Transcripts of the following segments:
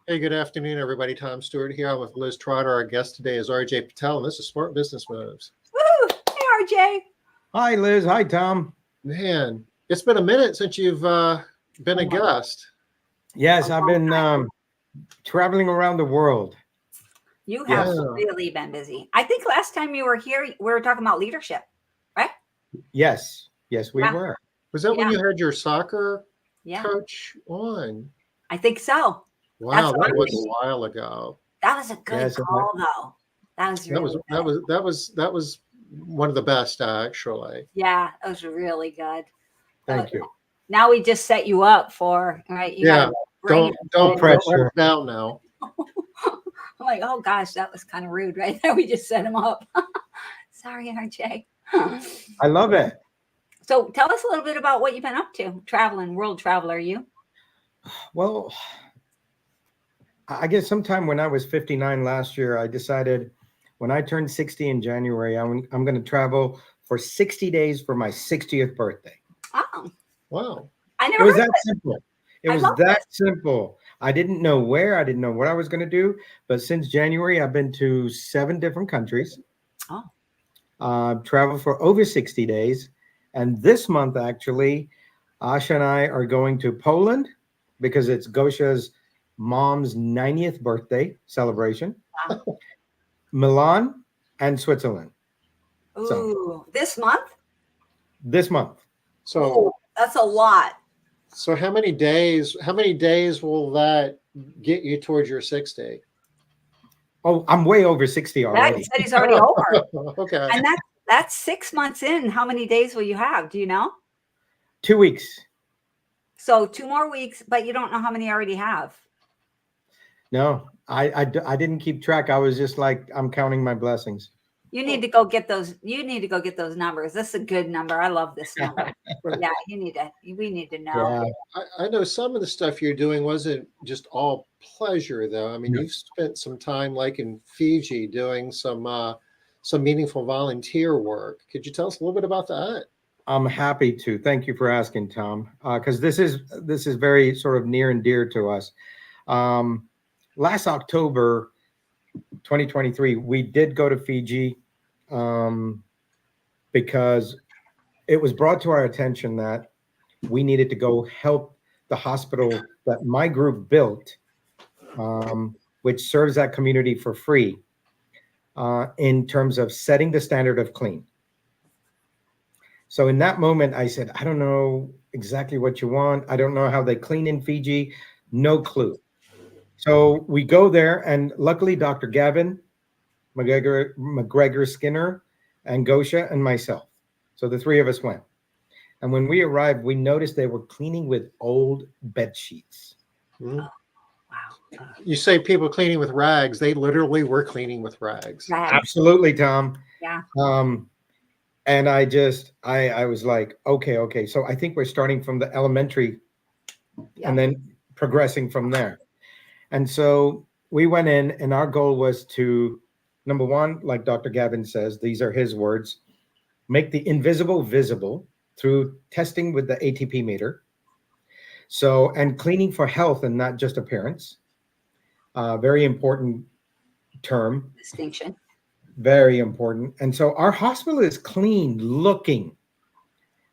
Hey, good afternoon, everybody. Tom Stewart here. I'm with Liz Trotter. Our guest today is RJ Patel, and this is Smart Business Moves. Woo! Hey, RJ. Hi, Liz. Hi, Tom. Man, it's been a minute since you've been a guest. Yes, I've been traveling around the world. You have really been busy. I think last time you were here, we were talking about leadership, right? Yes, we were. Was that when you had your soccer coach on? I think so. Wow, that was a while ago. That was a good call, though. That was really good. That was one of the best, actually. Yeah, that was really good. Thank you. Now we just set you up for right. Don't pressure down now. I'm like, oh gosh, that was kind of rude, right there. We just set him up. Sorry, RJ. I love it. So tell us a little bit about what you've been up to. Traveling, world traveler, you? Well, I guess sometime when I was 59 last year, I decided when I turned 60 in January, I'm going to travel for 60 days for my 60th birthday. Oh, wow! I never. It was that simple. It was that simple. I didn't know where. I didn't know what I was going to do. But since January, I've been to 7 different countries. Oh. Traveled for over 60 days. And this month, actually, Asha and I are going to Poland because it's Gosha's mom's 90th birthday celebration. Wow. Milan and Switzerland. Ooh, this month? This month. So that's a lot. So how many days will that get you towards your 60? Oh, I'm way over 60 already. He said he's already over. Okay. And that's 6 months in. How many days will you have? Do you know? 2 weeks. So 2 more weeks, but you don't know how many you already have. No, I didn't keep track. I was just like, I'm counting my blessings. You need to go get those. You need to go get those numbers. This is a good number. I love this number. Yeah, we need to know. Yeah. I know some of the stuff you're doing wasn't just all pleasure, though. I mean, you've spent some time, like in Fiji, doing some meaningful volunteer work. Could you tell us a little bit about that? I'm happy to. Thank you for asking, Tom, because this is very sort of near and dear to us. Last October 2023, we did go to Fiji because it was brought to our attention that we needed to go help the hospital that my group built, which serves that community for free, in terms of setting the standard of clean. So in that moment, I said, I don't know exactly what you want. I don't know how they clean in Fiji. No clue. So we go there, and luckily Dr. Gavin McGregor Skinner and Gosha and myself. So the 3 of us went. And when we arrived, we noticed they were cleaning with old bed sheets. Mm-hmm. Wow. You say people cleaning with rags. They literally were cleaning with rags. Absolutely, Tom. Yeah. And I was like, okay. So I think we're starting from the elementary and then progressing from there. And so we went in, and our goal was to, number one, like Dr. Gavin says, these are his words, make the invisible visible through testing with the ATP meter. So, and cleaning for health and not just appearance. Very important term. Distinction. Very important. And so our hospital is clean looking.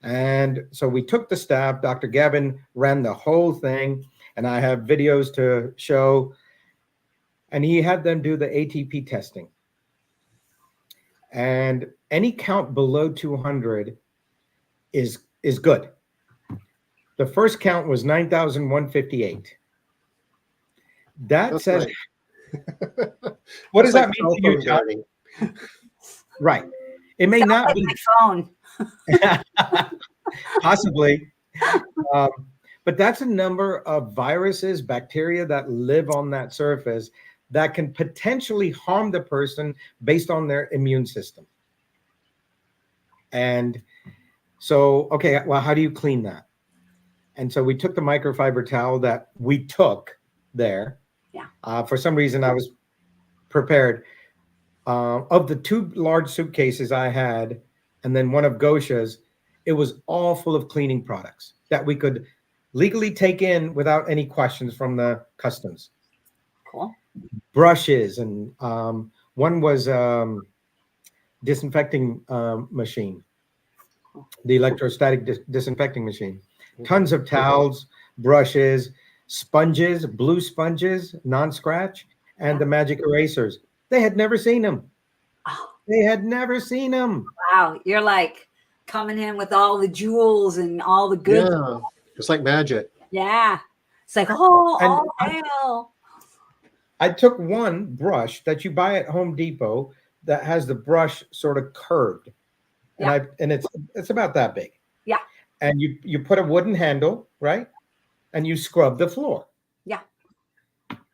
And so we took the staff. Dr. Gavin ran the whole thing, and I have videos to show. And he had them do the ATP testing. And any count below 200 is good. The first count was 9,158. That says, what does that mean to you, Johnny? Right. It may not be my phone. Possibly. But that's a number of viruses, bacteria that live on that surface that can potentially harm the person based on their immune system. And so, okay, well, how do you clean that? And so we took the microfiber towel that we took there. Yeah. For some reason, I was prepared. Of the 2 large suitcases I had, and then one of Gosha's, it was all full of cleaning products that we could legally take in without any questions from the customs. Cool. brushes, and one was disinfecting machine, the electrostatic disinfecting machine. Tons of towels, brushes, sponges, blue sponges, non-scratch, and the magic erasers. They had never seen them. Oh, They had never seen them. wow. You're like coming in with all the jewels and all the good. Yeah, it's like magic. Yeah. It's like, oh, And all hell. I took one brush that you buy at Home Depot that has the brush sort of curved, and it's about that big. Yeah. And you put a wooden handle, right? And you scrub the floor. Yeah.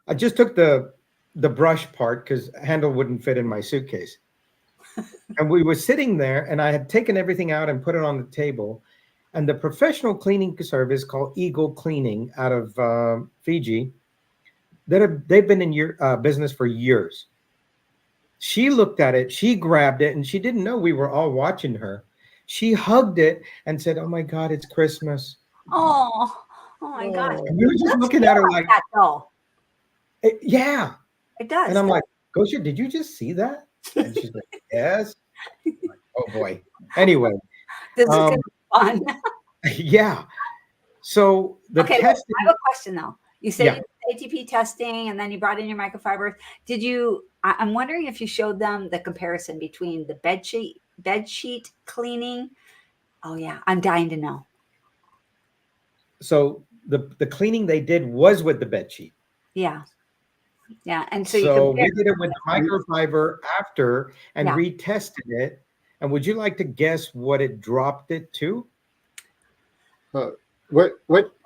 I just took the brush part because handle wouldn't fit in my suitcase. And we were sitting there, and I had taken everything out and put it on the table. And the professional cleaning service called Eagle Cleaning out of Fiji, they've been in your business for years. She looked at it, she grabbed it, and she didn't know we were all watching her. She hugged it and said, "Oh my God, it's Christmas." Oh my God. And we were just looking at her like that though. Yeah. It does. And I'm like, Gosha, did you just see that? And she's like, yes. I'm like, oh boy. Anyway. This is gonna be fun. Yeah. So the okay, testing. I have a question though. You said Yeah. you did ATP testing and then you brought in your microfibers. Did you I'm wondering if you showed them the comparison between the bed sheet cleaning. Oh yeah, I'm dying to know. So the cleaning they did was with the bed sheet. Yeah. Yeah. And so we did it with the microfiber after and retested it. And would you like to guess what it dropped it to? What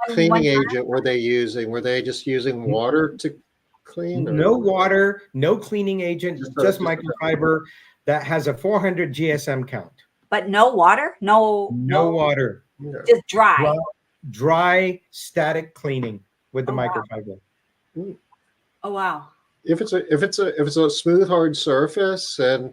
cleaning agent were they using? Were they just using water to clean? Or? No water, no cleaning agent, just microfiber that has a 400 GSM count. But no water? No water. Just dry. Dry static cleaning with the microfiber. Wow. Oh wow. If it's a smooth hard surface, and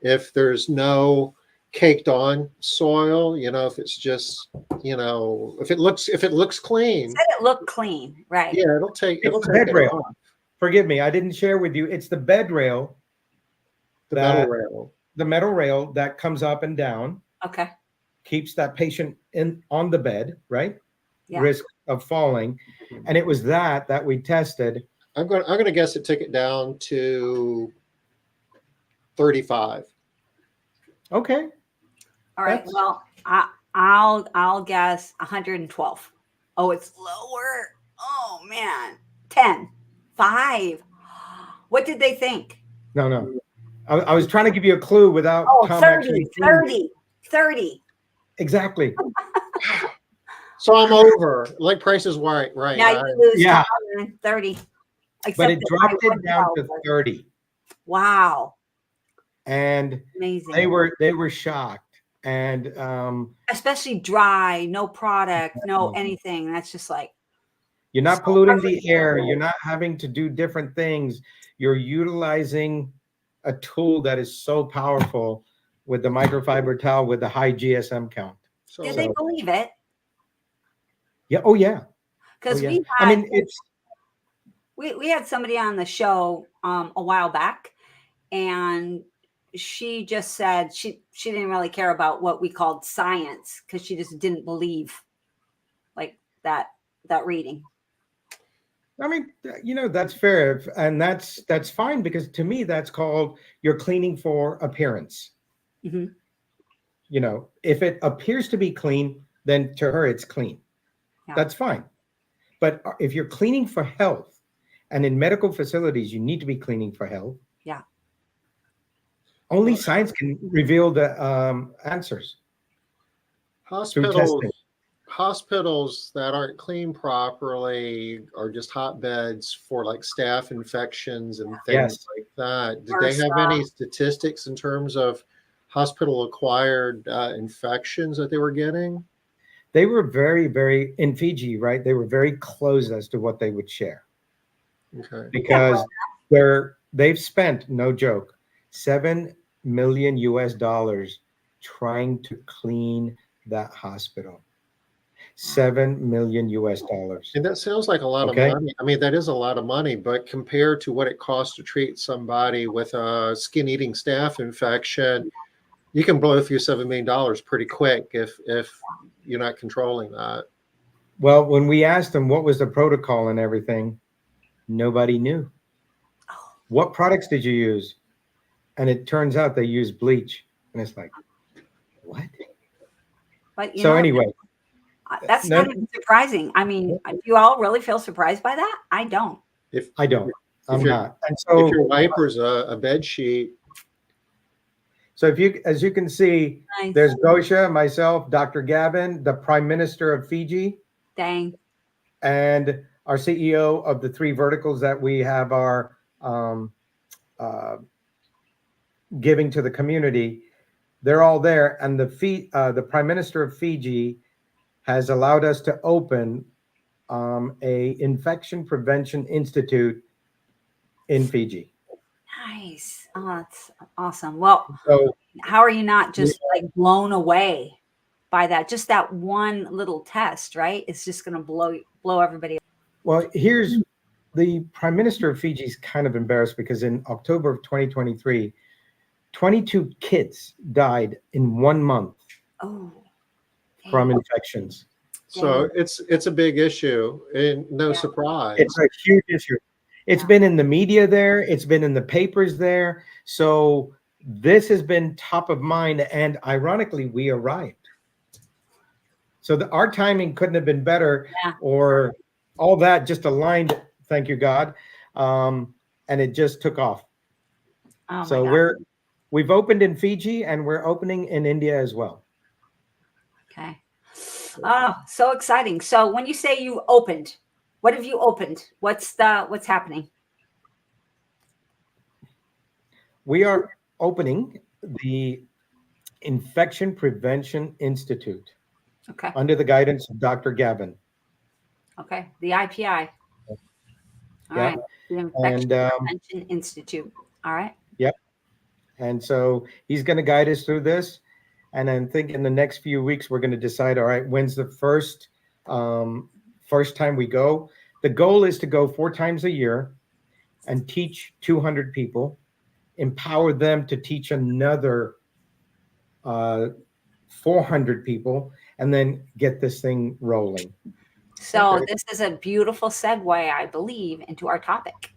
if there's no caked on soil, if it's just if it looks clean. You said it looked clean, right? Yeah, it'll take bed rail. Off. Forgive me, I didn't share with you. It's the bed rail. The metal rail. The metal rail that comes up and down. Okay. Keeps that patient on the bed, right? Yeah. Risk of falling. And it was that we tested. I'm going to guess it took it down to 35. Okay. All right. Well, I'll guess 112. Oh, it's lower. Oh man. 10. 5. What did they think? No. I was trying to give you a clue without Tom 30. Exactly. So I'm over. Like Price is Right. Now you lose. Yeah. 30. But it dropped it down to 30. Wow. And amazing. They were shocked. And especially dry, no product, no anything. That's just like you're not polluting the air. You're not having to do different things. You're utilizing a tool that is so powerful with the microfiber towel with the high GSM count. Did they believe it? Yeah. Oh yeah. Because we had somebody on the show a while back, and she just said she didn't really care about what we called science because she just didn't believe like that reading. I mean, that's fair, and that's fine, because to me that's called you're cleaning for appearance. Mm-hmm. If it appears to be clean, then to her it's clean. Yeah. That's fine. But if you're cleaning for health, and in medical facilities you need to be cleaning for health. Yeah. Only science can reveal the answers. Hospitals that aren't cleaned properly are just hotbeds for like staph infections and things like that. Did they have any statistics in terms of hospital acquired infections that they were getting? They were very, very, in Fiji, right? They were very close as to what they would share. Okay. Because they've spent, no joke, $7 million trying to clean that hospital. $7 million US. And that sounds like a lot Okay. of money. I mean, that is a lot of money, but compared to what it costs to treat somebody with a skin-eating staph infection, you can blow through $7 million pretty quick if you're not controlling that. Well, when we asked them what was the protocol and everything, nobody knew. What products did you use? And it turns out they use bleach. And it's like, what? But So anyway, that's no- not even surprising. I mean, do you all really feel surprised by that? I don't. I don't. I'm you're- not. And If so, your wiper's a bed sheet, so if you, as you can see, Nice. there's Gosha, myself, Dr. Gavin, the Prime Minister of Fiji, Dang. and our CEO of the 3 verticals that we have our giving to the community. They're all there, and the Prime Minister of Fiji has allowed us to open a infection prevention institute in Fiji. Nice. Oh, that's awesome. Well, So how are you not just like blown away by that? Just that one little test, right? It's just going to blow everybody. well, here's the Prime Minister of Fiji is kind of embarrassed because in October of 2023, 22 kids died in 1 month Oh, from infections. so it's a big issue, and no surprise. It's a huge issue. It's been in the media there. It's been in the papers there. So this has been top of mind. And ironically, we arrived. So our timing couldn't have been better, or all that just aligned. Thank you, God. And it just took off. Oh So my God. we've opened in Fiji, and we're opening in India as well. Okay. Oh, so exciting. So when you say you opened, what have you opened? What's happening? We are opening the Infection Prevention Institute Okay. under the guidance of Dr. Gavin. Okay. The IPI. All Yeah. right. The Infection And Prevention Institute. All right. yep. And so he's going to guide us through this. And I think in the next few weeks, we're going to decide, all right, when's the first time we go? The goal is to go 4 times a year and teach 200 people, empower them to teach another 400 people, and then get this thing rolling. So Okay. this is a beautiful segue, I believe, into our topic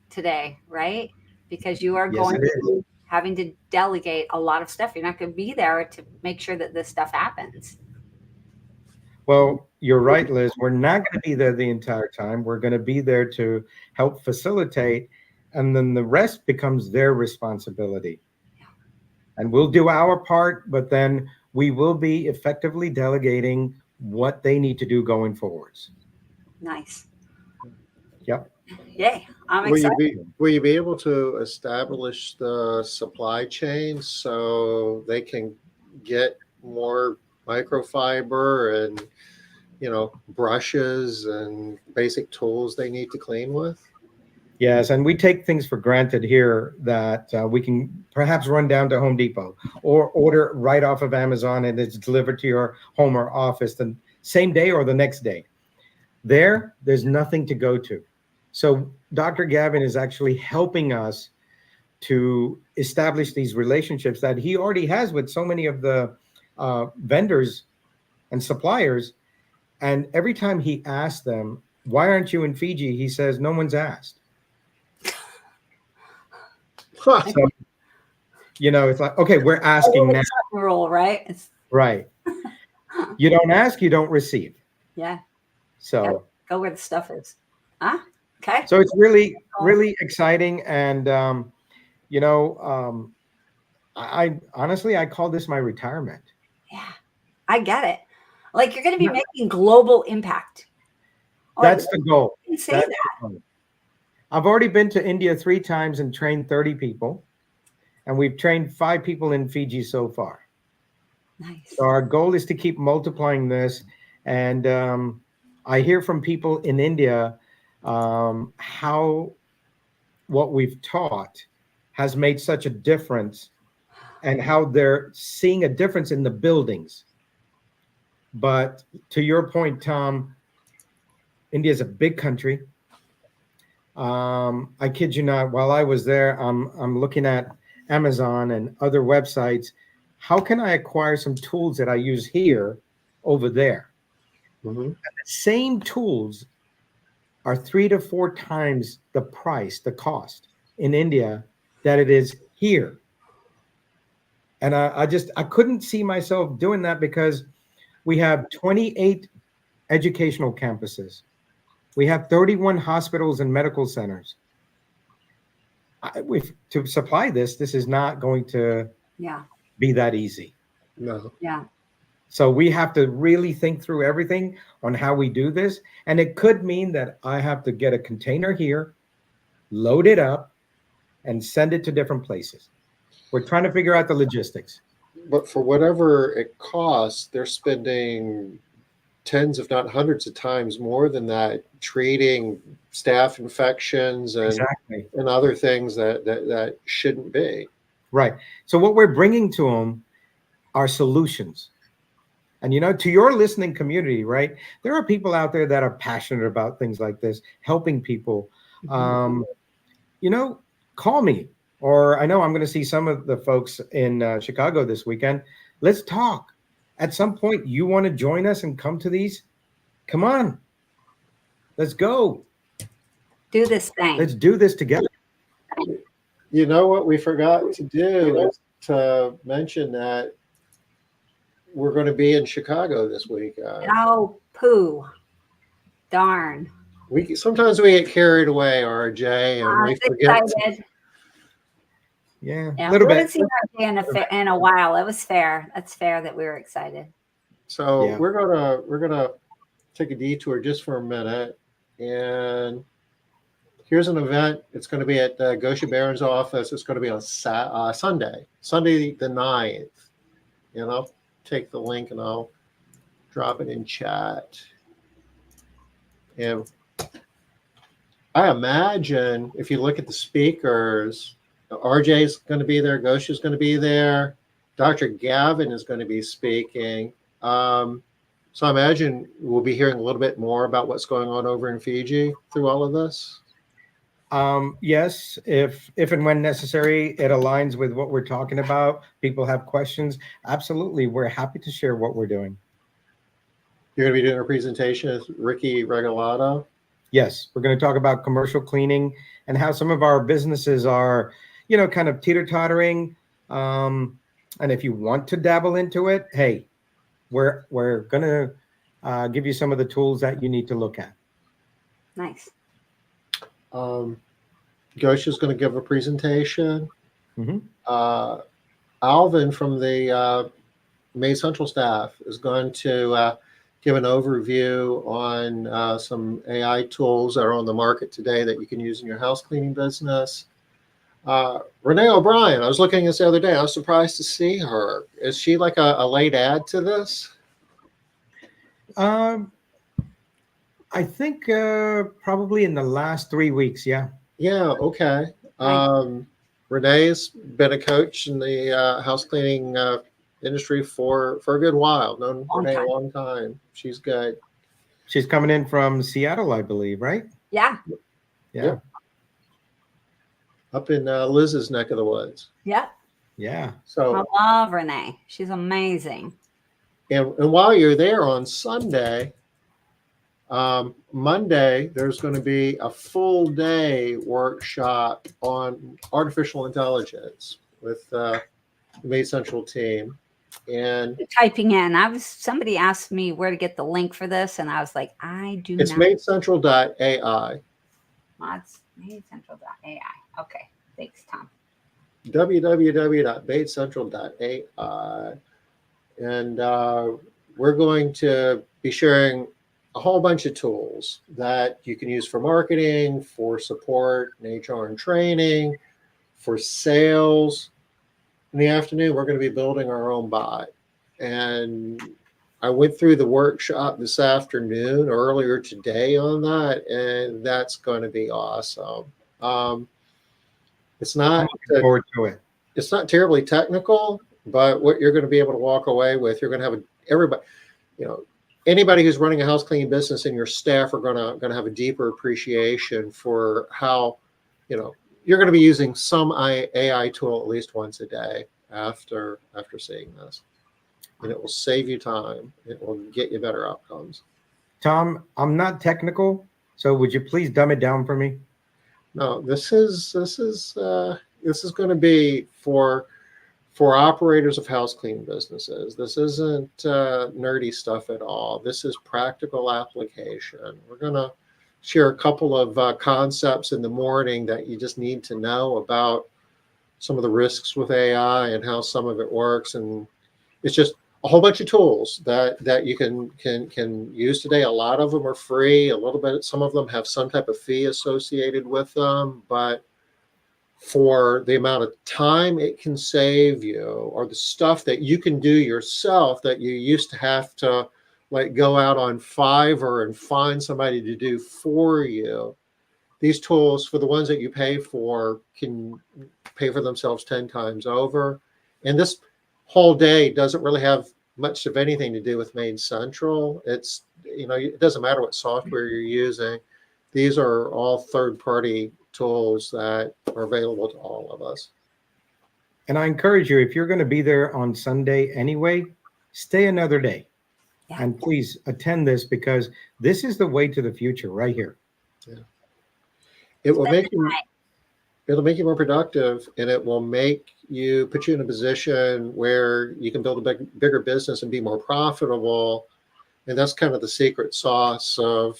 today, right? Because you are Yes, going it to is. be having to delegate a lot of stuff. You're not going to be there to make sure that this stuff happens. Well, you're right, Liz. We're not going to be there the entire time. We're going to be there to help facilitate, and then the rest becomes their responsibility. And we'll do our part, but then we will be effectively delegating what they need to do going forwards. Nice. Yep. Yay. I'm Will excited. you be able to establish the supply chain so they can get more microfiber and, brushes and basic tools they need to clean with? Yes, and we take things for granted here that we can perhaps run down to Home Depot or order right off of Amazon and it's delivered to your home or office the same day or the next day. There's nothing to go to. So Dr. Gavin is actually helping us to establish these relationships that he already has with so many of the vendors and suppliers. And every time he asks them, why aren't you in Fiji? He says, no one's asked. Huh. So, it's like, okay, we're asking now. Rule, right? Right. You don't ask, you don't receive. Yeah. So Go where the stuff is. Huh? Okay. So it's really, really exciting. And, I honestly, I call this my retirement. Yeah, I get it. Like you're going to be making global impact. That's the goal. You can say That's that. the goal. I've already been to India 3 times and trained 30 people. And we've trained 5 people in Fiji so far. Nice. So our goal is to keep multiplying this. And I hear from people in India how what we've taught has made such a difference and how they're seeing a difference in the buildings. But to your point, Tom, India is a big country. I kid you not, while I was there, I'm looking at Amazon and other websites. How can I acquire some tools that I use here over there? Mm-hmm. The same tools are 3 to 4 times the price, the cost in India that it is here. And I couldn't see myself doing that because we have 28 educational campuses. We have 31 hospitals and medical centers. To supply this is not going to be that easy. No. Yeah. So we have to really think through everything on how we do this. And it could mean that I have to get a container here, load it up, and send it to different places. We're trying to figure out the logistics. But for whatever it costs, they're spending tens, if not hundreds of times more than that, treating staph infections and Exactly. and other things that shouldn't be. Right. So what we're bringing to them are solutions. And, to your listening community, right, there are people out there that are passionate about things like this, helping people. Call me. Or I know I'm going to see some of the folks in Chicago this weekend. Let's talk. At some point, you want to join us and come to these? Come on. Let's go. Do this thing. Let's do this together. You know what we forgot to do is to mention that we're going to be in Chicago this week. Oh, poo. Darn. Sometimes we get carried away, RJ, and we forget. Excited. Yeah, Yeah, a little we bit. haven't seen RJ in a while. It was fair. That's fair that we were excited. So Yeah. we're gonna take a detour just for a minute, and here's an event. It's going to be at Gosha Barron's office. It's going to be on Sunday the 9th. And I'll take the link and I'll drop it in chat. And I imagine if you look at the speakers, RJ is going to be there, Gosha is going to be there, Dr. Gavin is going to be speaking. So I imagine we'll be hearing a little bit more about what's going on over in Fiji through all of this. Yes, if and when necessary, it aligns with what we're talking about. People have questions. Absolutely, we're happy to share what we're doing. You're going to be doing a presentation with Ricky Regalado? Yes, we're going to talk about commercial cleaning and how some of our businesses are, kind of teeter-tottering. And if you want to dabble into it, hey, we're going to give you some of the tools that you need to look at. Nice. Gosha is going to give a presentation. Mm-hmm. Alvin from the MaidCentral staff is going to give an overview on some AI tools that are on the market today that you can use in your house cleaning business. Renee O'Brien, I was looking at this the other day. I was surprised to see her. Is she like a late add to this? I think probably in the last 3 weeks. Yeah. Yeah. Okay. Renee's been a coach in the house cleaning industry for a good while. Known Renee a long time. She's good. She's coming in from Seattle, I believe, right? Yeah. Yeah. Up in Liz's neck of the woods. Yeah. Yeah. So I love Renee. She's amazing. And while you're there on Sunday, Monday, there's going to be a full day workshop on artificial intelligence with the MaidCentral team. And Typing in, somebody asked me where to get the link for this, and I was like, it's MaidCentral.ai. It's MaidCentral.ai. Okay, thanks, Tom. www.MaidCentral.ai. And we're going to be sharing a whole bunch of tools that you can use for marketing, for support, and HR and training, for sales. In the afternoon, we're going to be building our own bot. And I went through the workshop this afternoon, earlier today on that, and that's going to be awesome. It's not looking forward to it. It's not terribly technical, but what you're going to be able to walk away with, you're going to have everybody. you know, anybody who's running a house cleaning business and your staff are gonna have a deeper appreciation for how, you know, you're going to be using some AI tool at least once a day after seeing this, and it will save you time. It will get you better outcomes. Tom, I'm not technical, so would you please dumb it down for me? No, this is going to be for operators of house cleaning businesses. This isn't nerdy stuff at all. This is practical application. We're going to share a couple of concepts in the morning that you just need to know about some of the risks with AI and how some of it works. And it's just a whole bunch of tools that you can use today. A lot of them are free. A little bit, some of them have some type of fee associated with them, but for the amount of time it can save you, or the stuff that you can do yourself that you used to have to like go out on Fiverr and find somebody to do for you. These tools, for the ones that you pay for, can pay for themselves 10 times over. And this whole day doesn't really have much of anything to do with MaidCentral. It's, you know, it doesn't matter what software you're using. These are all third-party tools that are available to all of us. And I encourage you, if you're going to be there on Sunday anyway, stay another day. Yeah. And please attend this, because this is the way to the future right here. Yeah. It will make you, it'll make you more productive, and it will put you in a position where you can build a bigger business and be more profitable. And that's kind of the secret sauce of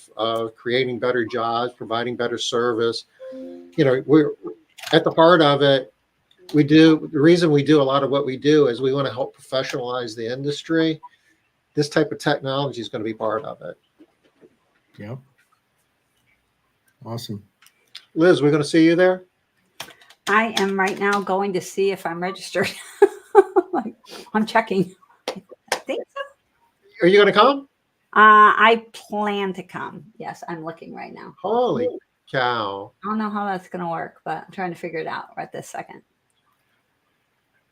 creating better jobs, providing better service. You know, we're at the heart of it. The reason we do a lot of what we do is we want to help professionalize the industry. This type of technology is going to be part of it. Yeah. Awesome. Liz, we're going to see you there? I am right now going to see if I'm registered. I'm checking. I think so. Are you going to come? I plan to come. Yes, I'm looking right now. Holy cow. I don't know how that's going to work, but I'm trying to figure it out right this second.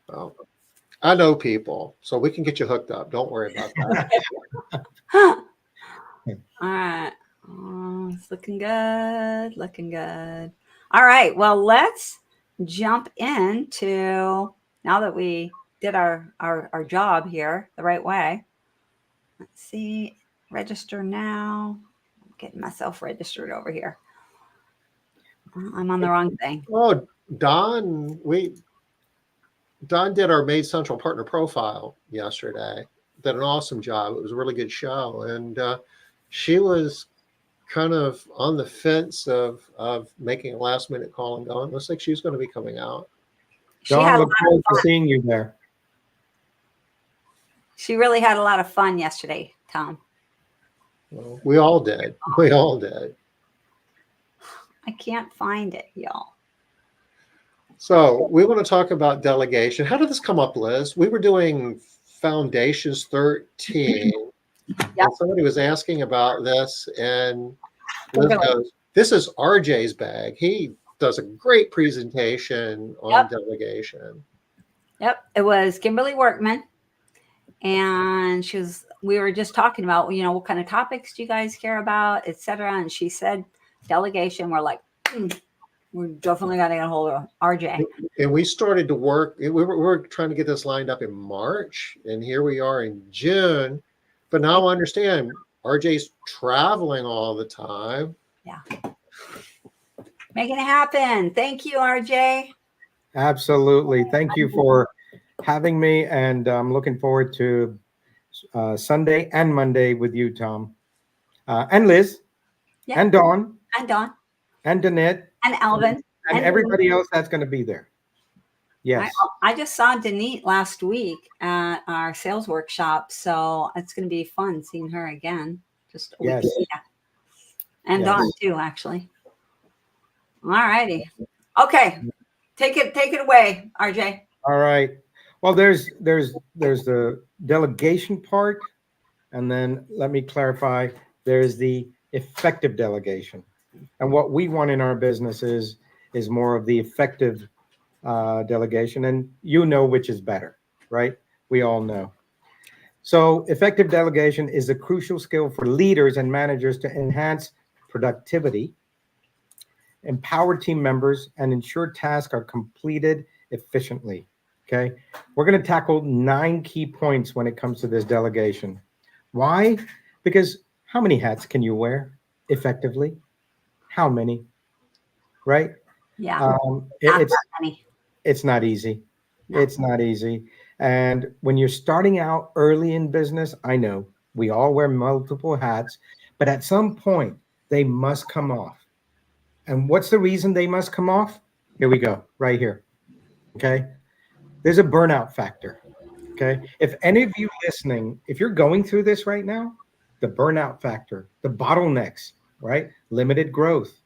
Well, I know people, so we can get you hooked up. Don't worry about that. All right. Oh, it's looking good. Looking good. All right. Well, let's jump into, now that we did our job here the right way. Let's see. Register now. I'm getting myself registered over here. I'm on the wrong thing. Oh, Don did our MaidCentral partner profile yesterday. Did an awesome job. It was a really good show. And she was kind of on the fence of making a last minute call and going. Looks like she's going to be coming out. Don, look forward to seeing you there. She really had a lot of fun yesterday, Tom. Well, we all did. We all did. I can't find it, y'all. So we want to talk about delegation. How did this come up, Liz? We were doing Foundations 13. Yep. Somebody was asking about this, and Liz goes, this is RJ's bag. He does a great presentation on delegation. Yep. It was Kimberly Workman. And we were just talking about, you know, what kind of topics do you guys care about, et cetera. And she said delegation. We're like, we're definitely got to get a hold of RJ. And we started to work. We were trying to get this lined up in March, and here we are in June. But now I understand RJ's traveling all the time. Yeah. Making it happen. Thank you, RJ. Absolutely. Thank you for having me, and I'm looking forward to Sunday and Monday with you, Tom, and Liz, and Dawn, and Danette, and Alvin, and everybody else that's going to be there. Yes, I just saw Danette last week at our sales workshop, so it's going to be fun seeing her again. Just a week. Yeah. And Dawn too, actually. All righty, okay, take it away, RJ. All right. Well, there's the delegation part, and then let me clarify, there's the effective delegation. And what we want in our business is more of the effective delegation, and you know which is better, right? We all know. So effective delegation is a crucial skill for leaders and managers to enhance productivity, empower team members, and ensure tasks are completed efficiently. Okay. We're going to tackle 9 key points when it comes to this delegation. Why? Because how many hats can you wear effectively? How many? Right? Yeah. Not that many. It's not easy. No. It's not easy. And when you're starting out early in business, I know we all wear multiple hats, but at some point they must come off. And what's the reason they must come off? Here we go, right here. Okay. There's a burnout factor. Okay. If any of you listening, if you're going through this right now, the burnout factor, the bottlenecks, right? Limited growth,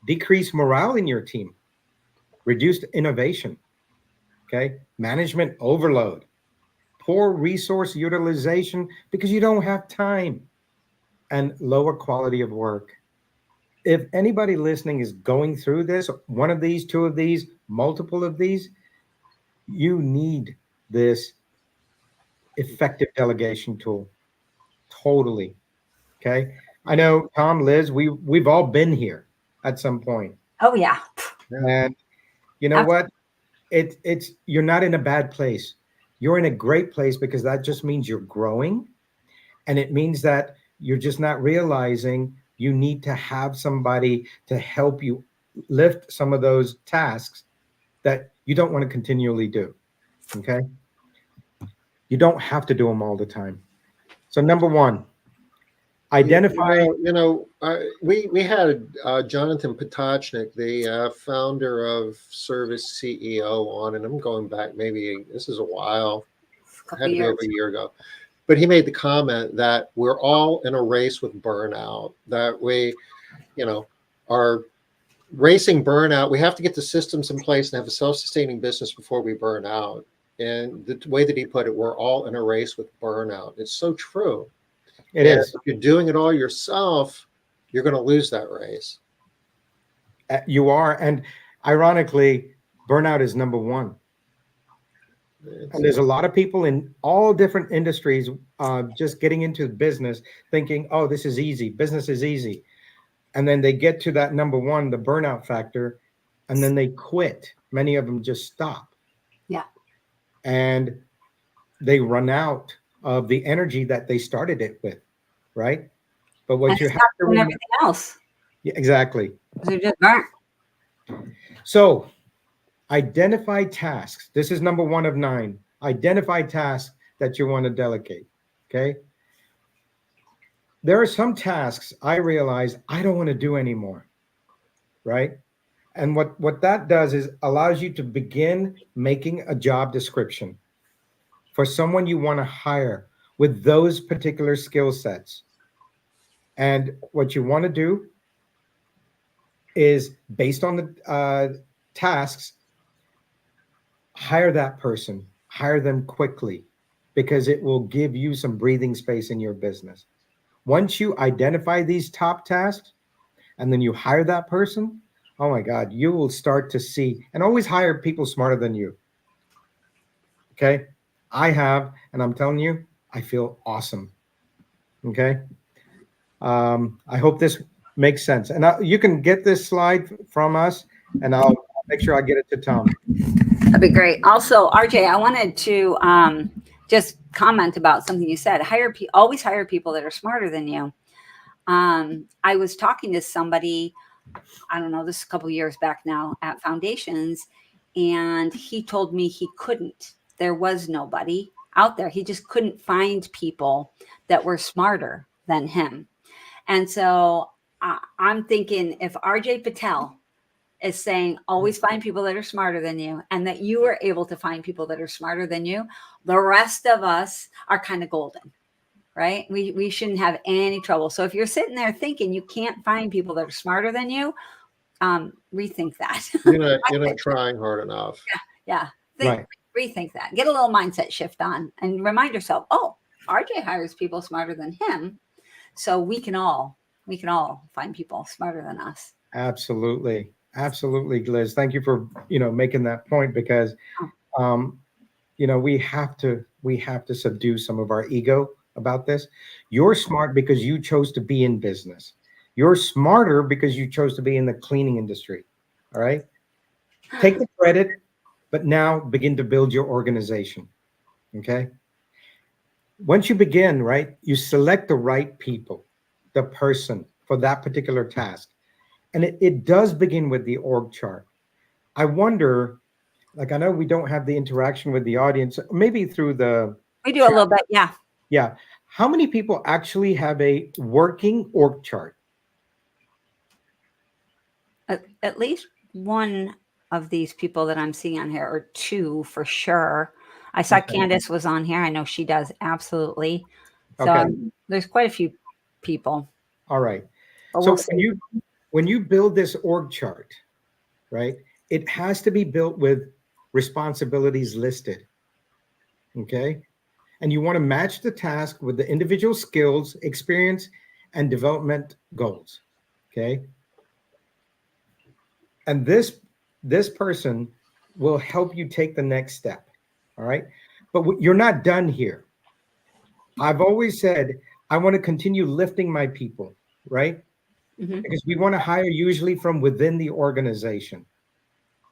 decreased morale in your team, reduced innovation, okay? Management overload, poor resource utilization because you don't have time, and lower quality of work. If anybody listening is going through this, one of these, two of these, multiple of these, you need this effective delegation tool. Totally. Okay. I know, Tom, Liz, we've all been here at some point. Oh yeah. And you know what? It's you're not in a bad place. You're in a great place because that just means you're growing. And it means that you're just not realizing you need to have somebody to help you lift some of those tasks that you don't want to continually do. Okay. You don't have to do them all the time. So number one, identify. We had Jonathan Potocnik, the founder of Service CEO, on, and I'm going back, maybe this is a while, had to be over a year ago. But he made the comment that we're all in a race with burnout, that we, are racing burnout. We have to get the systems in place and have a self-sustaining business before we burn out. And the way that he put it, we're all in a race with burnout. It's so true. It is. If you're doing it all yourself, you're going to lose that race. You are. And ironically, burnout is number one. And there's a lot of people in all different industries just getting into business thinking, oh, this is easy. Business is easy. And then they get to that number one, the burnout factor, and then they quit. Many of them just stop. Yeah. And they run out of the energy that they started it with, right? But what you have to remember, everything else. Yeah, exactly. They're just burnt. So identify tasks. This is number 1 of 9. Identify tasks that you want to delegate. Okay. There are some tasks I realize I don't want to do anymore. Right. And what that does is allows you to begin making a job description for someone you want to hire with those particular skill sets. And what you want to do is, based on the tasks, hire that person, hire them quickly, because it will give you some breathing space in your business. Once you identify these top tasks and then you hire that person, oh my God, you will start to see, and always hire people smarter than you. Okay. I have, and I'm telling you, I feel awesome. Okay. I hope this makes sense. And you can get this slide from us, and I'll make sure I get it to Tom. That'd be great. Also, RJ, I wanted to just comment about something you said. Always hire people that are smarter than you. I was talking to somebody, I don't know, this is a couple years back now, at Foundations, and he told me he couldn't. There was nobody out there. He just couldn't find people that were smarter than him. And so I'm thinking, if RJ Patel is saying always find people that are smarter than you, and that you are able to find people that are smarter than you, the rest of us are kind of golden, right? We shouldn't have any trouble. So if you're sitting there thinking you can't find people that are smarter than you, rethink that. You're not trying hard enough. Yeah. Right. Rethink that. Get a little mindset shift on and remind yourself, oh, RJ hires people smarter than him. So we can all find people smarter than us. Absolutely. Absolutely, Liz. Thank you for, making that point, because, we have to we have to subdue some of our ego about this. You're smart because you chose to be in business. You're smarter because you chose to be in the cleaning industry. All right. Take the credit, but now begin to build your organization. Okay. Once you begin, right, you select the right people, the person for that particular task. And it does begin with the org chart. I wonder, like, I know we don't have the interaction with the audience, maybe through the We do a little bit. Yeah. Yeah. How many people actually have a working org chart? At least one of these people that I'm seeing on here, or two for sure. I saw Okay. Candace was on here. I know she does, absolutely. So Okay. there's quite a few people. All right. But So we'll see. when you build this org chart, right, it has to be built with responsibilities listed. Okay. And you want to match the task with the individual skills, experience, and development goals. Okay. And this person will help you take the next step. All right. But you're not done here. I've always said I want to continue lifting my people, right? Mhm. Because we want to hire usually from within the organization.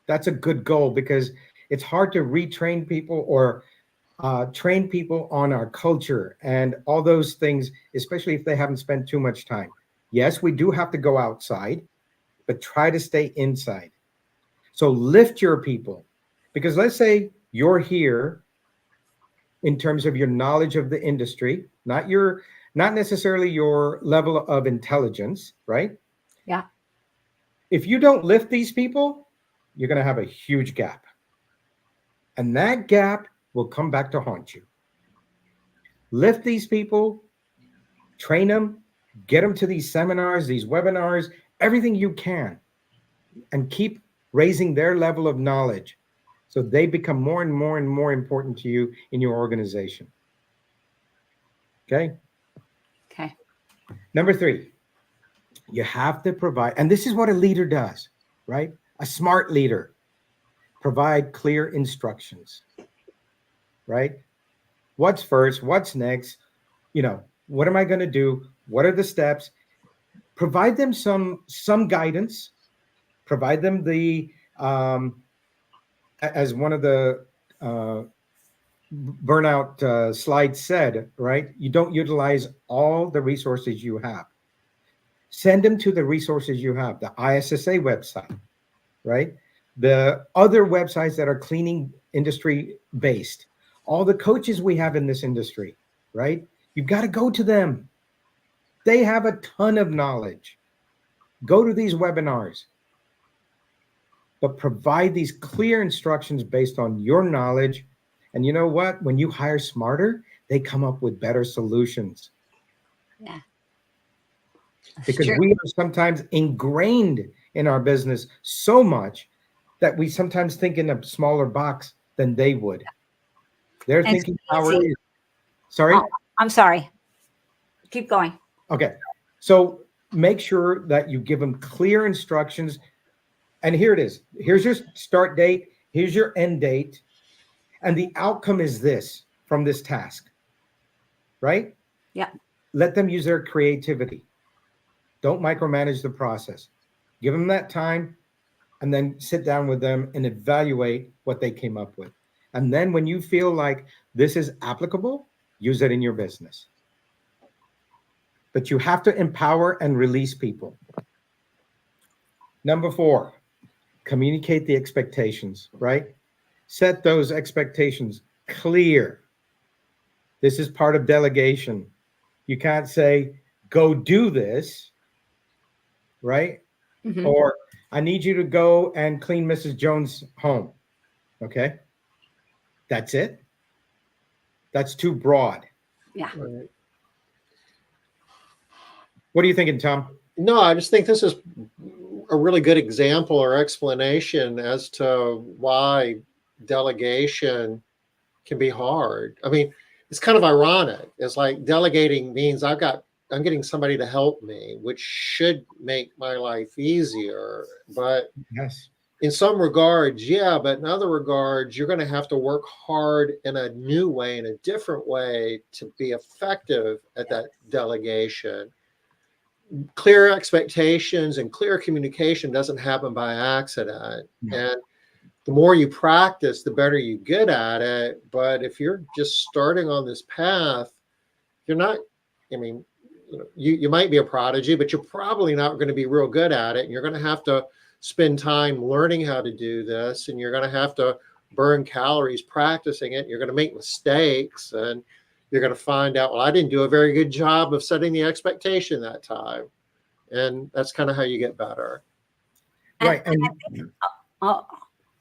That's a good goal because it's hard to retrain people or train people on our culture and all those things, especially if they haven't spent too much time. Yes, we do have to go outside, but try to stay inside. So lift your people, because let's say you're here in terms of your knowledge of the industry, not necessarily your level of intelligence, right? Yeah. If you don't lift these people, you're going to have a huge gap. And that gap will come back to haunt you. Lift these people, train them, get them to these seminars, these webinars, everything you can, and keep raising their level of knowledge so they become more and more and more important to you in your organization. Okay. Okay. Number 3, you have to provide, and this is what a leader does, right? A smart leader, provide clear instructions, right? What's first? What's next? What am I going to do? What are the steps? Provide them some guidance. Provide them the as one of the burnout slides said, right? You don't utilize all the resources you have. Send them to the resources you have, the ISSA website, right? The other websites that are cleaning industry based, all the coaches we have in this industry, right? You've got to go to them. They have a ton of knowledge. Go to these webinars, but provide these clear instructions based on your knowledge. And you know what? When you hire smarter, they come up with better solutions. Yeah. That's Because true. we are sometimes ingrained in our business so much that we sometimes think in a smaller box than they would. They're And it's thinking power easy. is. Sorry? Oh, I'm sorry. Keep going. Okay. So make sure that you give them clear instructions. And here it is. Here's your start date. Here's your end date. And the outcome is this from this task, right? Yeah. Let them use their creativity. Don't micromanage the process. Give them that time and then sit down with them and evaluate what they came up with. And then when you feel like this is applicable, use it in your business. But you have to empower and release people. Number 4, communicate the expectations, right? Set those expectations clear. This is part of delegation. You can't say, go do this, right? Mhm. Or I need you to go and clean Mrs. Jones' home. Okay. That's it. That's too broad. Yeah. Right. What are you thinking, Tom? No, I just think this is a really good example or explanation as to why delegation can be hard. I mean, it's kind of ironic. It's like delegating means I'm getting somebody to help me, which should make my life easier. But Yes. in some regards, yeah, but in other regards, you're going to have to work hard in a new way, in a different way to be effective at that delegation. Clear expectations and clear communication doesn't happen by accident. No. And the more you practice, the better you get at it. But if you're just starting on this path, you're not, I mean, you might be a prodigy, but you're probably not going to be real good at it. And you're going to have to spend time learning how to do this. And you're going to have to burn calories practicing it. You're going to make mistakes, and you're going to find out, well, I didn't do a very good job of setting the expectation that time. And that's kind of how you get better. Right. And I think,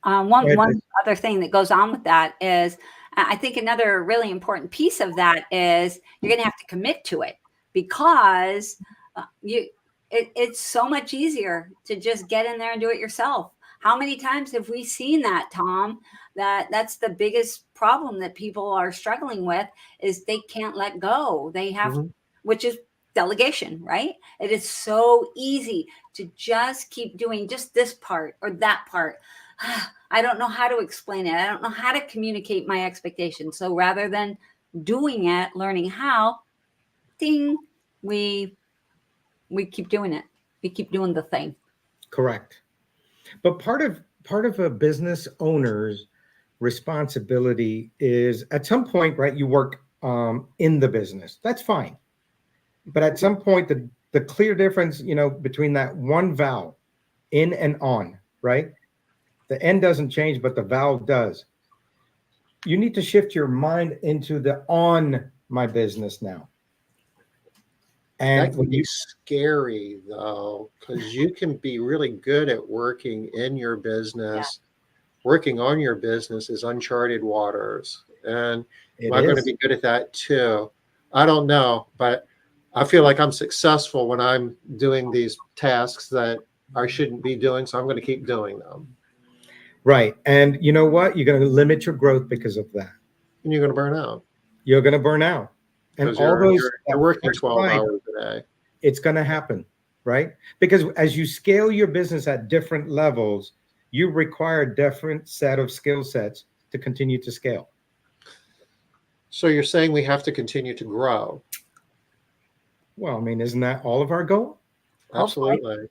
one other thing that goes on with that is, I think another really important piece of that is you're going to have to commit to it, because it's so much easier to just get in there and do it yourself. How many times have we seen that, Tom? That's the biggest problem that people are struggling with, is they can't let go. They have, which is delegation, right? It is so easy to just keep doing just this part or that part. I don't know how to explain it. I don't know how to communicate my expectations. So rather than doing it, learning how, ding, we keep doing it. We keep doing the thing. Correct. But part of a business owner's responsibility is, at some point, right, you work in the business. That's fine. But at some point, the clear difference, between that one vowel, in and on, right? The N doesn't change, but the vowel does. You need to shift your mind into the on my business now. And that can be scary, though, because you can be really good at working in your business. Yeah. Working on your business is uncharted waters. And am I going to be good at that too? I don't know, but I feel like I'm successful when I'm doing these tasks that I shouldn't be doing, so I'm going to keep doing them. Right. And you know what? You're going to limit your growth because of that. And you're going to burn out. You're going to burn out. And all you're working 12 hours a day. It's going to happen, right? Because as you scale your business at different levels, you require a different set of skill sets to continue to scale. So you're saying we have to continue to grow? Well, I mean, isn't that all of our goal? Absolutely.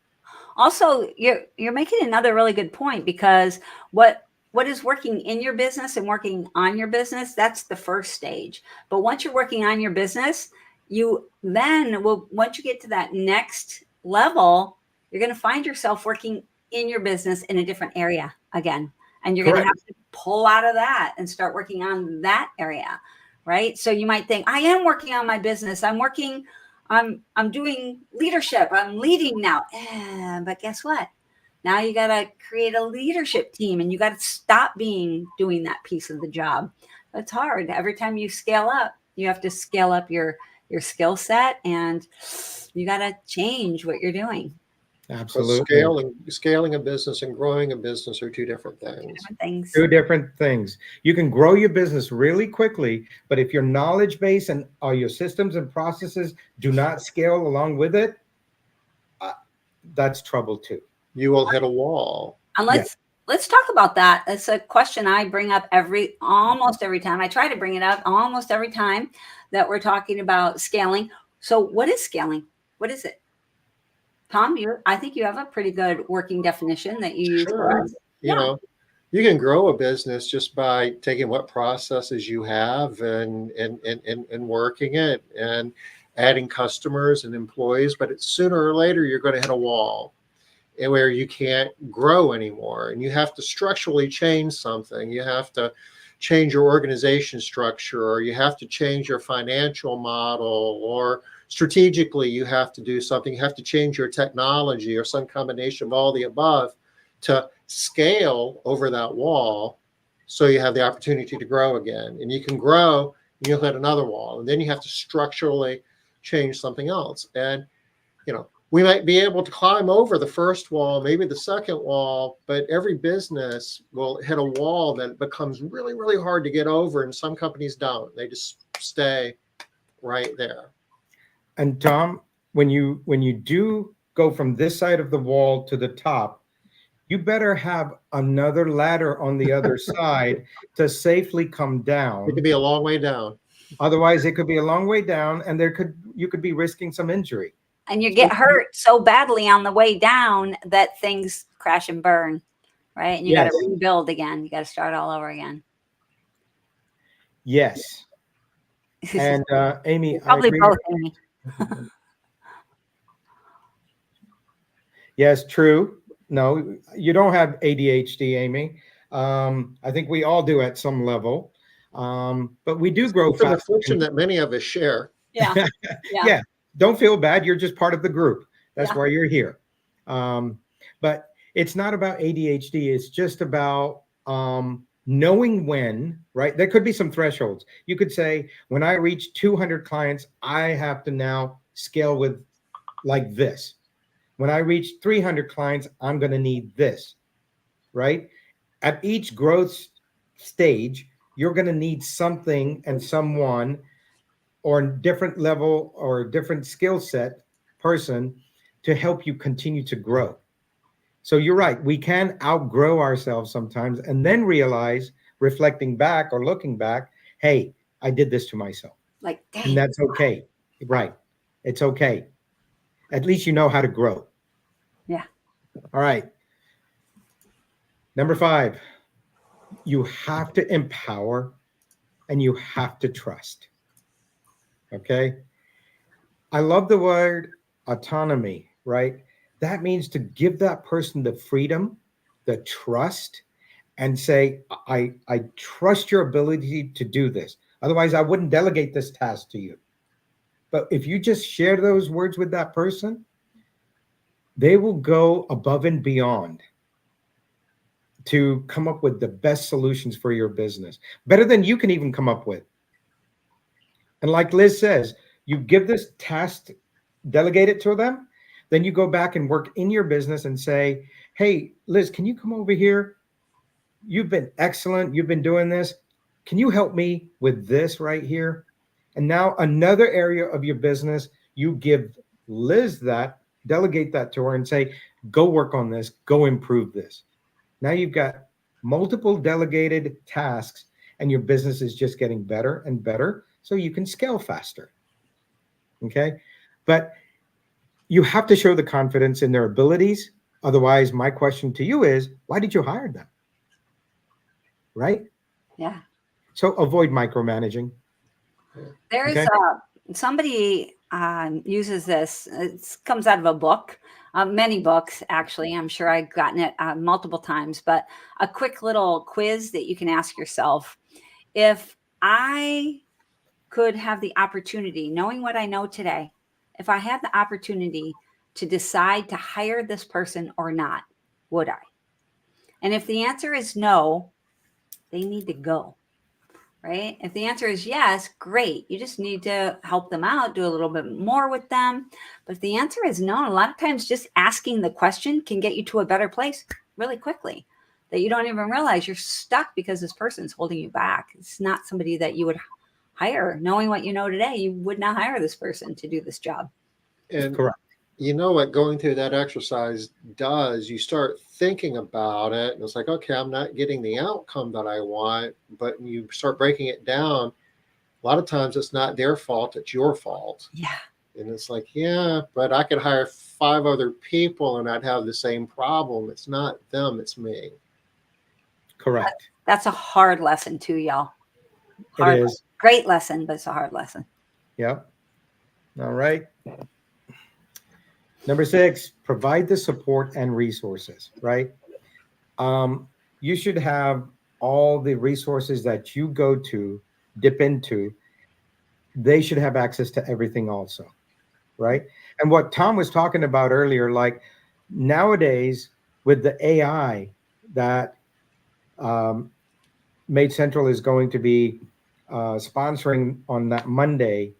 Also, you're making another really good point, because what is working in your business and working on your business, that's the first stage. But once you're working on your business, you then will, once you get to that next level, you're going to find yourself working in your business in a different area again. And you're going to have to pull out of that and start working on that area, right? So you might think, I am working on my business. I'm doing leadership. I'm leading now. But guess what? Now you got to create a leadership team, and you got to stop doing that piece of the job. It's hard. Every time you scale up, you have to scale up your skill set, and you got to change what you're doing. Absolutely. Scaling a business and growing a business are two different things. Two different things. You can grow your business really quickly, but if your knowledge base and all your systems and processes do not scale along with it, that's trouble too. You will hit a wall. And let's talk about that. It's a question I bring up almost every time. I try to bring it up almost every time that we're talking about scaling. So what is scaling? What is it? Tom, I think you have a pretty good working definition that you use. Sure. You know, you can grow a business just by taking what processes you have and working it and adding customers and employees, but it's sooner or later you're going to hit a wall where you can't grow anymore, and you have to structurally change something. You have to change your organization structure, or you have to change your financial model, or strategically you have to do something. You have to change your technology, or some combination of all the above to scale over that wall, so you have the opportunity to grow again. And you can grow and you'll hit another wall, and then you have to structurally change something else. And we might be able to climb over the first wall, maybe the second wall, but every business will hit a wall that becomes really, really hard to get over. And some companies don't. They just stay right there. And Tom, when you do go from this side of the wall to the top, you better have another ladder on the other side to safely come It down. could be a long way down. Otherwise, it could be a long way down, and you could be risking some injury. And you get hurt so badly on the way down that things crash and burn, right? And you got Yes. to rebuild again. You got to start all over again. Yes. And Amy, I Probably agree. both, Amy. Yes, true. No, you don't have ADHD, Amy. I think we all do at some level. But we do grow For the fast. fortune that many of us share. Yeah. Yeah. Don't feel bad. You're just part of the group. That's Yeah. why you're here. But it's not about ADHD. It's just about knowing when, right? There could be some thresholds. You could say, when I reach 200 clients, I have to now scale with like this. When I reach 300 clients, I'm going to need this, right? At each growth stage, you're going to need something and someone or different level or different skill set person to help you continue to grow. So you're right. We can outgrow ourselves sometimes and then realize, reflecting back or looking back, hey, I did this to myself. Like, dang. And that's okay. Right. It's okay. At least you know how to grow. Yeah. All right. Number 5, you have to empower and you have to trust. Okay. I love the word autonomy, right? That means to give that person the freedom, the trust, and say, I trust your ability to do this. Otherwise, I wouldn't delegate this task to you. But if you just share those words with that person, they will go above and beyond to come up with the best solutions for your business, better than you can even come up with. And like Liz says, you give this task, delegate it to them, then you go back and work in your business and say, hey, Liz, can you come over here? You've been excellent. You've been doing this. Can you help me with this right here? And now another area of your business, you give Liz that, delegate that to her and say, go work on this, go improve this. Now you've got multiple delegated tasks and your business is just getting better and better so you can scale faster. Okay. But you have to show the confidence in their abilities. Otherwise, my question to you is, why did you hire them? Right? Yeah. So avoid micromanaging. There's Okay. Somebody uses this. It comes out of a book, many books, actually. I'm sure I've gotten it multiple times, but a quick little quiz that you can ask yourself. If I could have the opportunity, knowing what I know today, if I had the opportunity to decide to hire this person or not, would I? And if the answer is no, they need to go. Right? If the answer is yes, great. You just need to help them out, do a little bit more with them. But if the answer is no, a lot of times just asking the question can get you to a better place really quickly that you don't even realize you're stuck because this person's holding you back. It's not somebody that you would hire. Knowing what you know today, you would not hire this person to do this job. And Correct. you know what going through that exercise does, you start thinking about it and it's like, okay, I'm not getting the outcome that I want, but when you start breaking it down, a lot of times it's not their fault, it's your fault. Yeah. And it's like, yeah, but I could hire 5 other people and I'd have the same problem. It's not them, it's me. Correct. That's a hard lesson too, y'all. It is. Great lesson, but it's a hard lesson. Yep. All right. Number 6, provide the support and resources, right? You should have all the resources that you go to, dip into. They should have access to everything also, right? And what Tom was talking about earlier, like nowadays with the AI that MaidCentral is going to be sponsoring on that Monday,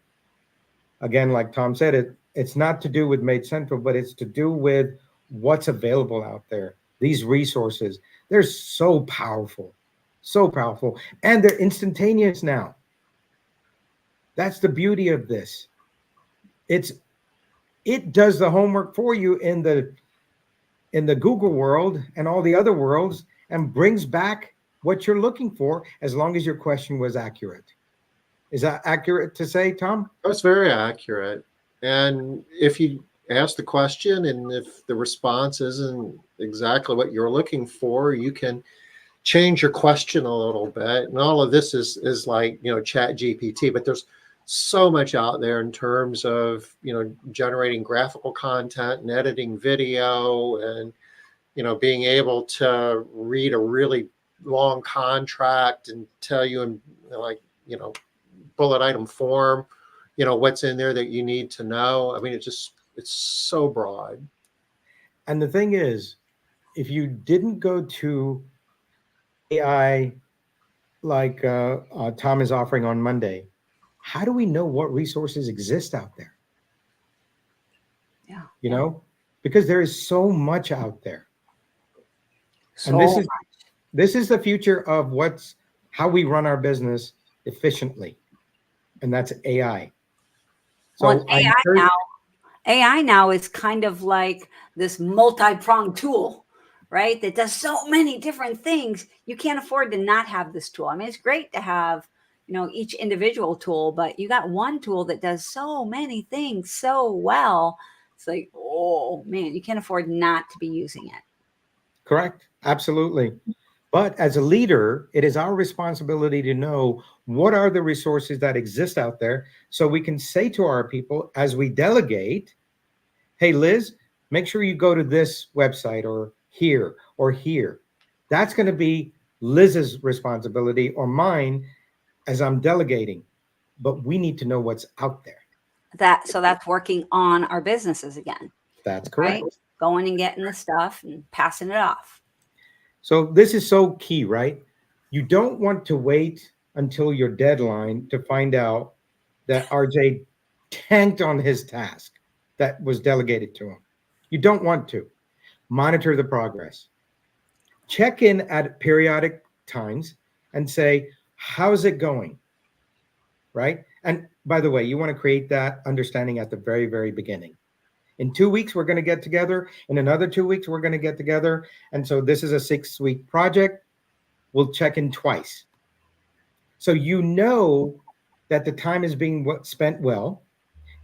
again, like Tom said, it's not to do with MaidCentral, but it's to do with what's available out there. These resources, they're so powerful, and they're instantaneous now. That's the beauty of this. It does the homework for you in the in the Google world and all the other worlds and brings back what you're looking for, as long as your question was accurate. Is that accurate to say, Tom? That's very accurate. And if you ask the question and if the response isn't exactly what you're looking for, you can change your question a little bit. And all of this is like, Chat GPT, but there's so much out there in terms of, generating graphical content and editing video and, being able to read a really long contract and tell you in bullet item form, what's in there that you need to know. I mean, it's so broad. And the thing is, if you didn't go to AI like Tom is offering on Monday, how do we know what resources exist out there? Yeah. Because there is so much out there. So And this is the future of how we run our business efficiently. And that's AI. So well, AI now is kind of like this multi-pronged tool, right? That does so many different things. You can't afford to not have this tool. I mean, it's great to have, each individual tool, but you got one tool that does so many things so well. It's like, oh man, you can't afford not to be using it. Correct. Absolutely. But as a leader, it is our responsibility to know what are the resources that exist out there, so we can say to our people as we delegate, hey, Liz, make sure you go to this website or here or here. That's going to be Liz's responsibility or mine as I'm delegating. But we need to know what's out there. So that's working on our businesses again. That's correct. Right? Going and getting the stuff and passing it off. So this is so key, right? You don't want to wait until your deadline to find out that RJ tanked on his task that was delegated to him. You don't want to. Monitor the progress. Check in at periodic times and say, how's it going? Right? And by the way, you want to create that understanding at the very, very beginning. In 2 weeks, we're going to get together. In another 2 weeks, we're going to get together. And so this is a 6-week project. We'll check in twice. So you know that the time is being spent well.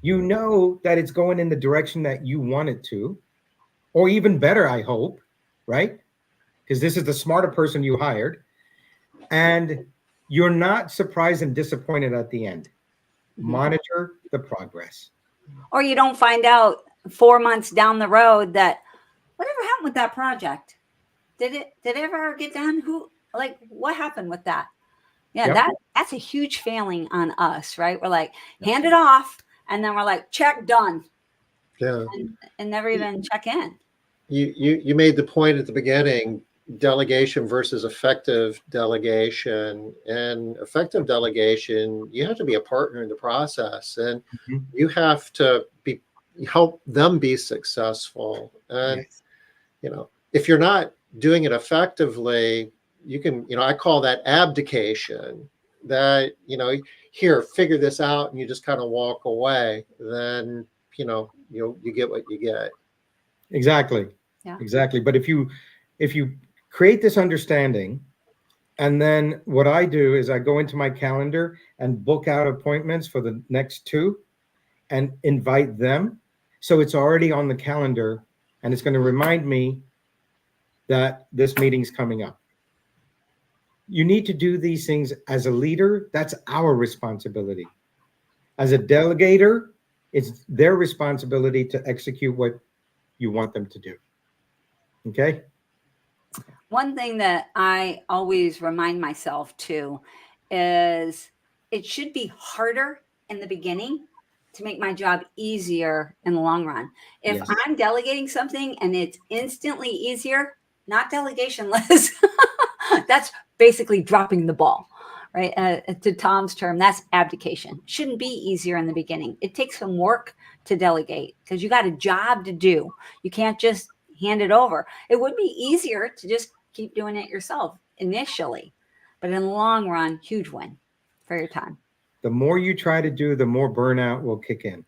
You know that it's going in the direction that you want it to, or even better, I hope, right? Because this is the smarter person you hired. And you're not surprised and disappointed at the end. Monitor the progress. Or you don't find out 4 months down the road that whatever happened with that project. Did it ever get done? What happened with that? Yeah, Yep. that's a huge failing on us, right? We're like, hand it off, and then we're like, check, done. Yeah. And never even check in. You made the point at the beginning, delegation versus effective delegation. And effective delegation, you have to be a partner in the process, and you have to help them be successful. And if you're not doing it effectively, you can, I call that abdication. That here, figure this out, and you just kind of walk away. Then you get what you get. Exactly. Yeah. Exactly. But if you create this understanding, and then what I do is I go into my calendar and book out appointments for the next 2 and invite them. So it's already on the calendar, and it's going to remind me that this meeting's coming up. You need to do these things as a leader. That's our responsibility. As a delegator, it's their responsibility to execute what you want them to do. Okay? One thing that I always remind myself too is it should be harder in the beginning to make my job easier in the long run. If I'm delegating something and it's instantly easier, not delegation, Liz. That's basically dropping the ball, right? To Tom's term, that's abdication. Shouldn't be easier in the beginning. It takes some work to delegate because you got a job to do. You can't just hand it over. It would be easier to just keep doing it yourself initially, but in the long run, huge win for your time. The more you try to do, the more burnout will kick in,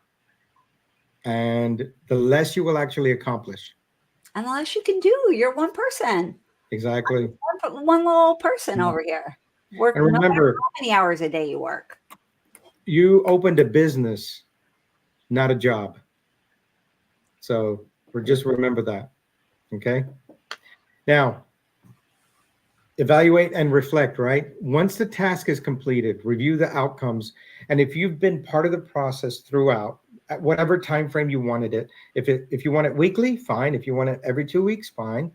and the less you will actually accomplish. unless you can do, you're one person, Exactly. one little person over here. Work And no matter remember, how many hours a day you work. you opened a business, not a job. So just remember that. Okay. Now, evaluate and reflect, right? Once the task is completed, review the outcomes. And if you've been part of the process throughout, at whatever time frame you wanted it, if you want it weekly, fine. If you want it every 2 weeks, fine.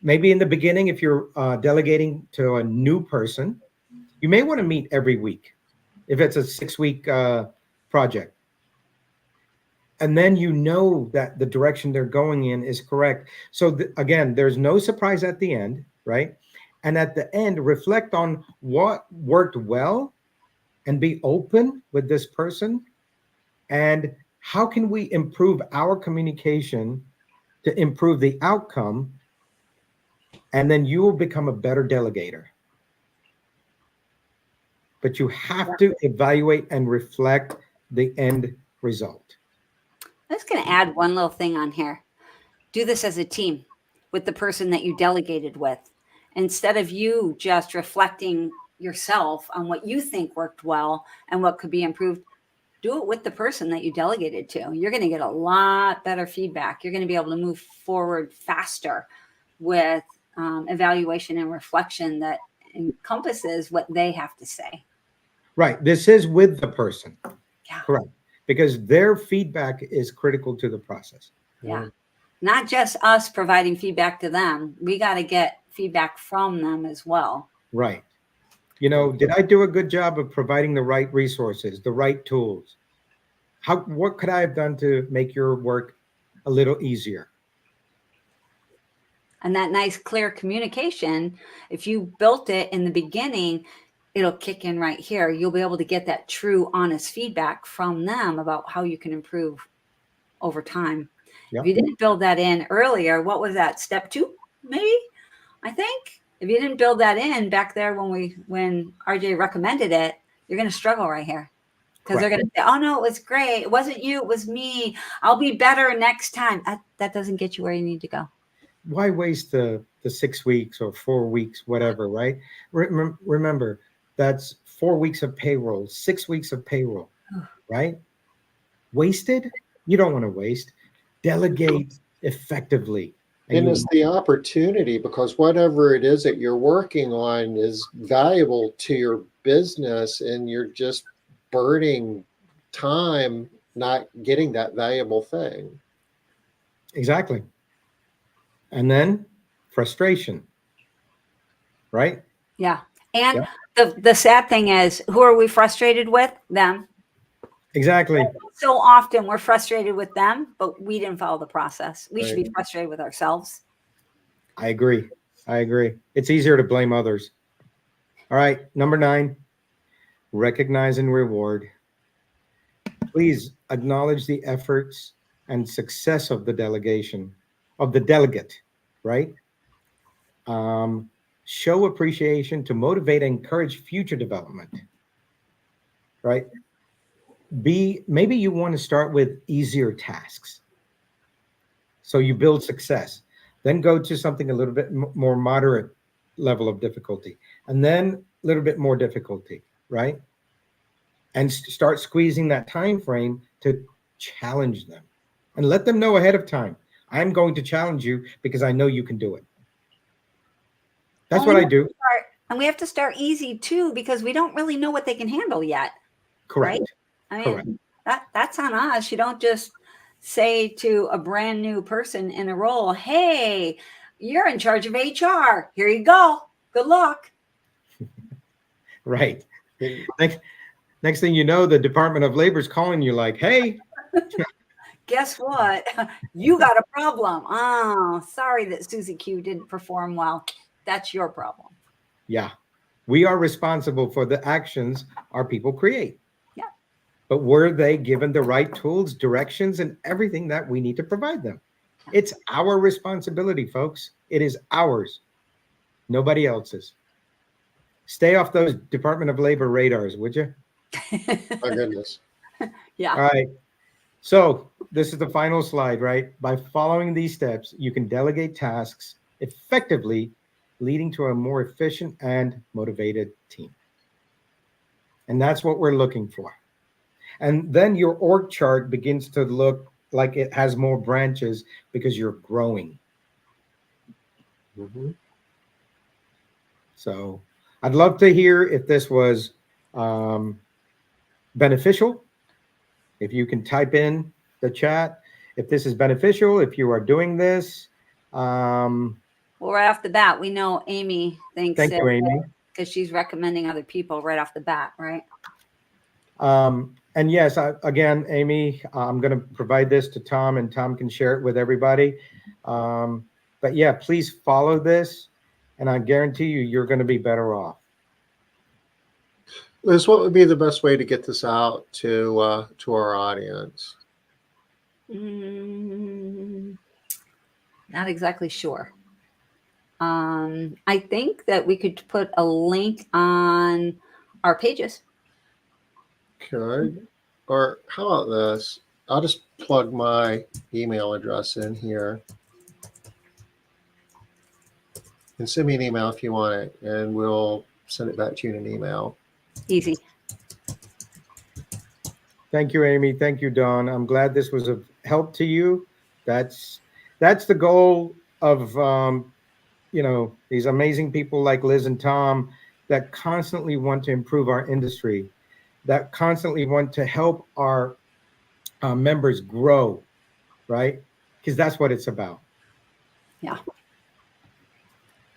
Maybe in the beginning, if you're delegating to a new person, you may want to meet every week if it's a 6-week project. And then you know that the direction they're going in is correct. So again, there's no surprise at the end, right? And at the end, reflect on what worked well and be open with this person. And how can we improve our communication to improve the outcome? And then you will become a better delegator. But you have to evaluate and reflect the end result. I'm just going to add one little thing on here. Do this as a team with the person that you delegated with. Instead of you just reflecting yourself on what you think worked well and what could be improved, do it with the person that you delegated to. You're going to get a lot better feedback. You're going to be able to move forward faster with evaluation and reflection that encompasses what they have to say. Right. This is with the person. Yeah. Correct. Because their feedback is critical to the process. Yeah. Not just us providing feedback to them. We got to get feedback from them as well. Right. You know, did I do a good job of providing the right resources, the right tools? What could I have done to make your work a little easier? And that nice, clear communication, if you built it in the beginning, it'll kick in right here. You'll be able to get that true, honest feedback from them about how you can improve over time. Yep. If you didn't build that in earlier, what was that? Step 2, maybe? I think. If you didn't build that in back there when RJ recommended it, you're going to struggle right here. Because they're going to say, oh, no, it was great. It wasn't you. It was me. I'll be better next time. That doesn't get you where you need to go. Why waste the 6 weeks or 4 weeks, whatever, right? Remember, that's 4 weeks of payroll, 6 weeks of payroll, right? Wasted? You don't want to waste. Delegate effectively. And it's the opportunity, because whatever it is that you're working on is valuable to your business, and you're just burning time not getting that valuable thing. Exactly. And then frustration, right? Yeah. And the sad thing is, who are we frustrated with? Them. Exactly. So often we're frustrated with them, but we didn't follow the process. We should be frustrated with ourselves. I agree. It's easier to blame others. All right. Number 9, recognize and reward. Please acknowledge the efforts and success of the delegation, of the delegate, right? Show appreciation to motivate and encourage future development, right? Maybe you want to start with easier tasks. So you build success, then go to something a little bit more moderate level of difficulty, and then a little bit more difficulty, right? And start squeezing that time frame to challenge them and let them know ahead of time. I'm going to challenge you because I know you can do it. That's what I do. And we have to start easy too, because we don't really know what they can handle yet. Correct. Right? I mean, that's on us. You don't just say to a brand new person in a role, hey, you're in charge of HR. Here you go. Good luck. Right. Next thing you know, the Department of Labor is calling you like, hey. Guess what? You got a problem. Oh, sorry that Susie Q didn't perform well. That's your problem. Yeah. We are responsible for the actions our people create. Yeah. But were they given the right tools, directions, and everything that we need to provide them? It's our responsibility, folks. It is ours. Nobody else's. Stay off those Department of Labor radars, would you? My goodness. Yeah. All right. So this is the final slide, right? By following these steps, you can delegate tasks effectively, leading to a more efficient and motivated team. And that's what we're looking for. And then your org chart begins to look like it has more branches because you're growing. Mhm. So I'd love to hear if this was beneficial. If you can type in the chat, if this is beneficial, if you are doing this. Well, right off the bat, we know Amy thinks Thank you, Amy. because she's recommending other people right off the bat, right? And yes, again, Amy, I'm going to provide this to Tom, and Tom can share it with everybody. But yeah, please follow this, and I guarantee you, you're going to be better off. Liz, what would be the best way to get this out to our audience? Not exactly sure. I think that we could put a link on our pages. Okay. Or how about this? I'll just plug my email address in here. And send me an email if you want it, and we'll send it back to you in an email. Easy. Thank you, Amy. Thank you, Dawn. I'm glad this was of help to you. That's the goal of these amazing people like Liz and Tom that constantly want to improve our industry, that constantly want to help our members grow, right? Because that's what it's about. Yeah.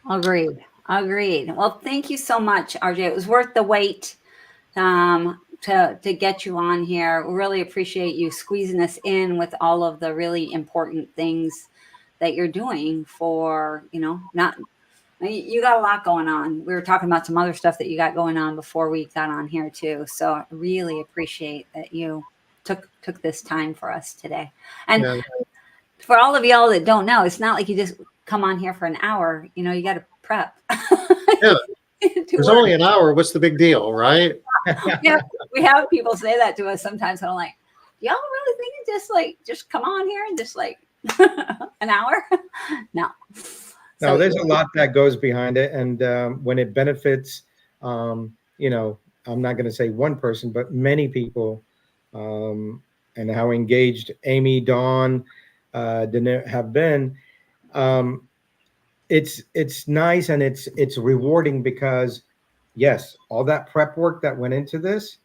Agreed. Well, thank you so much, RJ. It was worth the wait to get you on here. We really appreciate you squeezing us in with all of the really important things that you're doing for, you got a lot going on. We were talking about some other stuff that you got going on before we got on here too. So I really appreciate that you took this time for us today. And Yeah. for all of y'all that don't know, it's not like you just come on here for an hour. You got to prep. Yeah. There's only an hour. What's the big deal, right? Yeah, we have people say that to us sometimes. And I'm like, y'all really think it just come on here and just like an hour? No. No, there's a lot that goes behind it. And when it benefits, I'm not going to say one person, but many people, and how engaged Amy, Dawn, have been. It's nice, and it's rewarding because, yes, all that prep work that went into this,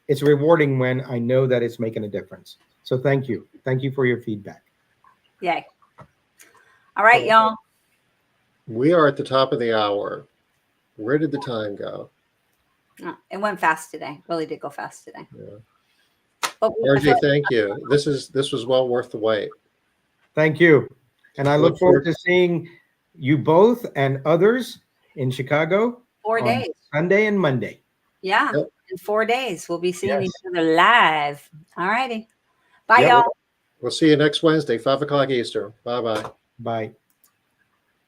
it's rewarding when I know that it's making a difference. So thank you for your feedback. Yay. All right, y'all. We are at the top of the hour. Where did the time go? It went fast today. Really did go fast today. Yeah. But RJ, thank you. This was well worth the wait. Thank you. And I look forward to seeing you both and others in Chicago 4 days. Sunday and Monday. Yeah. Yep. In 4 days. We'll be seeing each other live. All righty. Bye, Yep. y'all. We'll see you next Wednesday, 5 o'clock Eastern. Bye-bye. Bye.